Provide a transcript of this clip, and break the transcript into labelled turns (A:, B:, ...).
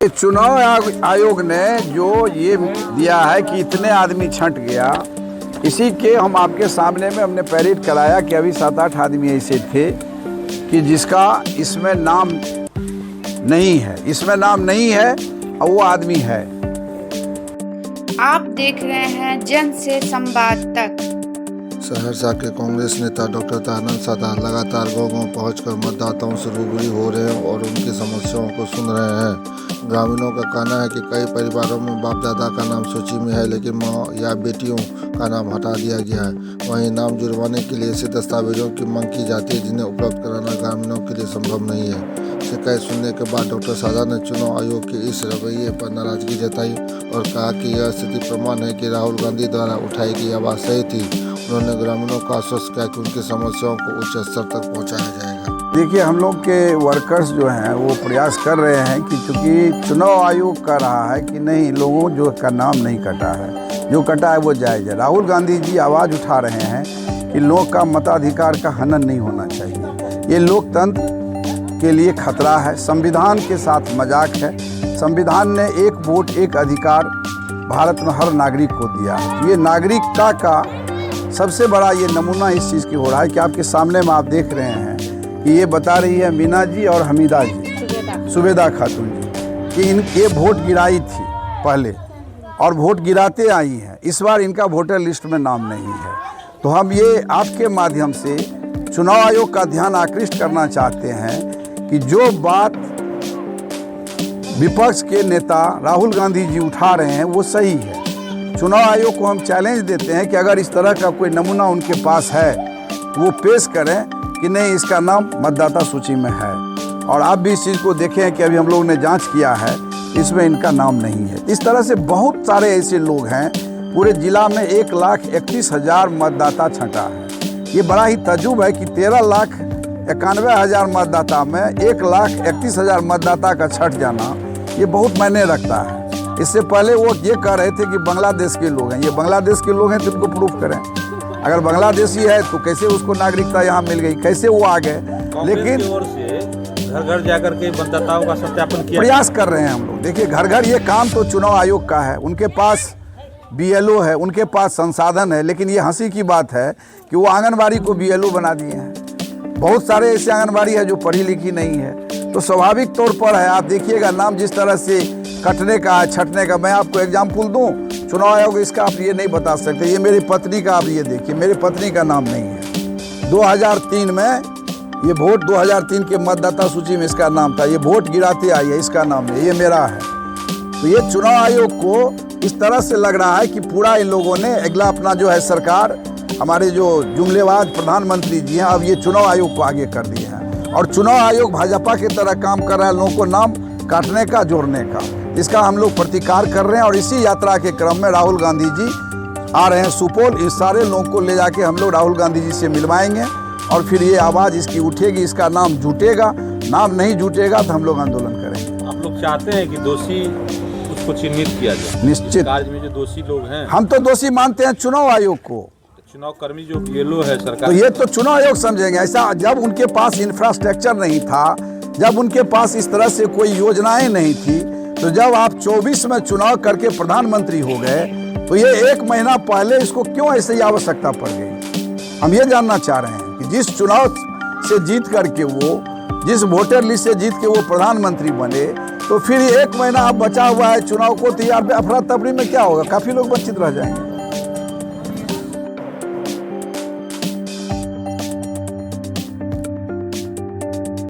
A: चुनाव आयोग ने जो ये दिया है कि इतने आदमी छंट गया, इसी के हम आपके सामने में हमने पैरेड कराया कि अभी 7-8 आदमी ऐसे थे कि जिसका इसमें नाम नहीं है, इसमें नाम नहीं है और वो आदमी है।
B: आप देख रहे हैं जन से संवाद तक।
C: सहरसा के कांग्रेस नेता डॉक्टर तानंद सादा लगातार गाँव-गाँव पहुंचकर मतदाताओं से रूबरू हो रहे हैं और उनकी समस्याओं को सुन रहे हैं। ग्रामीणों का कहना है कि कई परिवारों में बाप दादा का नाम सूची में है, लेकिन माँ या बेटियों का नाम हटा दिया गया है। वहीं नाम जुड़वाने के लिए ऐसे दस्तावेजों की मांग की जाती है जिन्हें उपलब्ध कराना ग्रामीणों के लिए संभव नहीं है। शिकायत सुनने के बाद डॉक्टर सादा ने चुनाव आयोग के इस रवैये पर नाराजगी जताई और कहा कि यह स्थिति प्रमाण है कि राहुल गांधी द्वारा उठाई गई आवाज़ सही थी। उन्होंने ग्रामीणों का आश्वस्त किया कि उनकी समस्याओं को उच्च स्तर तक पहुंचाया जाएगा।
A: देखिए, हम लोग के वर्कर्स जो हैं वो प्रयास कर रहे हैं कि चूँकि चुनाव आयोग कह रहा है कि नहीं, लोगों जो का नाम नहीं कटा है, जो कटा है वो जायज़ है। राहुल गांधी जी आवाज़ उठा रहे हैं कि लोग का मताधिकार का हनन नहीं होना चाहिए। ये लोकतंत्र के लिए खतरा है, संविधान के साथ मजाक है। संविधान ने एक वोट एक अधिकार भारत में हर नागरिक को दिया है। ये नागरिकता का सबसे बड़ा ये नमूना इस चीज़ की हो रहा है कि आपके सामने में आप देख रहे हैं कि ये बता रही है मीना जी और हमीदा जी, सुबेदा खातून जी, कि ये वोट गिराई थी पहले और वोट गिराते आई हैं। इस बार इनका वोटर लिस्ट में नाम नहीं है। तो हम ये आपके माध्यम से चुनाव आयोग का ध्यान आकृष्ट करना चाहते हैं कि जो बात विपक्ष के नेता राहुल गांधी जी उठा रहे हैं वो सही है। चुनाव आयोग को हम चैलेंज देते हैं कि अगर इस तरह का कोई नमूना उनके पास है वो पेश करें कि नहीं, इसका नाम मतदाता सूची में है। और आप भी इस चीज़ को देखें कि अभी हम लोगों ने जांच किया है, इसमें इनका नाम नहीं है। इस तरह से बहुत सारे ऐसे लोग हैं। पूरे जिला में 1,31,000 मतदाता छँटा है। ये बड़ा ही तजुब है कि 13,91,000 मतदाता में 1,31,000 मतदाता का छट जाना ये बहुत मायने रखता है। इससे पहले वो ये कह रहे थे कि बांग्लादेश के लोग हैं। ये बांग्लादेश के लोग हैं तो इनको प्रूफ करें। अगर बांग्लादेशी है तो कैसे उसको नागरिकता यहाँ मिल गई, कैसे वो आ गए? लेकिन
D: घर घर जाकर के मतदाताओं का सत्यापन किया,
A: प्रयास कर रहे हैं हम लोग। देखिए, घर घर ये काम तो चुनाव आयोग का है, उनके पास BLO है, उनके पास संसाधन है। लेकिन ये हंसी की बात है कि वो आंगनबाड़ी को BLO बना दिए हैं। बहुत सारे ऐसे आंगनबाड़ी है जो पढ़ी लिखी नहीं है। तो स्वाभाविक तौर पर है, आप देखिएगा नाम जिस तरह से कटने का है, छटने का। मैं आपको एग्जाम्पल दूँ, चुनाव आयोग इसका आप ये नहीं बता सकते। ये मेरी पत्नी का, आप ये देखिए, मेरी पत्नी का नाम नहीं है। 2003 में ये वोट 2003 के मतदाता सूची में इसका नाम था। ये वोट गिराते आई है, इसका नाम नहीं, ये मेरा है। तो ये चुनाव आयोग को इस तरह से लग रहा है कि पूरा इन लोगों ने अगला अपना जो है सरकार, हमारे जो जुमलेबाज प्रधानमंत्री जी हैं, अब ये चुनाव आयोग को आगे कर दिए हैं। और चुनाव आयोग भाजपा की तरह काम कर रहा है, लोगों को नाम काटने का, जोड़ने का। इसका हम लोग प्रतिकार कर रहे हैं। और इसी यात्रा के क्रम में राहुल गांधी जी आ रहे हैं सुपौल। इस सारे लोगों को ले जाके हम लोग राहुल गांधी जी से मिलवाएंगे और फिर ये आवाज़ इसकी उठेगी, इसका नाम जुटेगा। नाम नहीं जुटेगा तो हम लोग आंदोलन करेंगे।
D: आप लोग चाहते हैं कि दोषी उसको चिन्हित किया जाए?
A: निश्चित।
D: राज्य में जो दोषी लोग हैं,
A: हम तो दोषी मानते हैं चुनाव आयोग को।
D: चुनाव कर्मी जो BLO है सरकार,
A: तो ये तो चुनाव आयोग समझेंगे। ऐसा जब उनके पास इंफ्रास्ट्रक्चर नहीं था, जब उनके पास इस तरह से कोई योजनाएं नहीं थी, तो जब आप 24 में चुनाव करके प्रधानमंत्री हो गए, तो ये 1 महीना पहले इसको क्यों ऐसी आवश्यकता पड़ गई? हम ये जानना चाह रहे हैं कि जिस चुनाव से जीत करके वो, जिस वोटर लिस्ट से जीत के वो प्रधानमंत्री बने, तो फिर 1 महीना अब बचा हुआ है चुनाव को, तो यार अफरा तफरी में क्या होगा? काफ़ी लोग वंचित रह जाएंगे।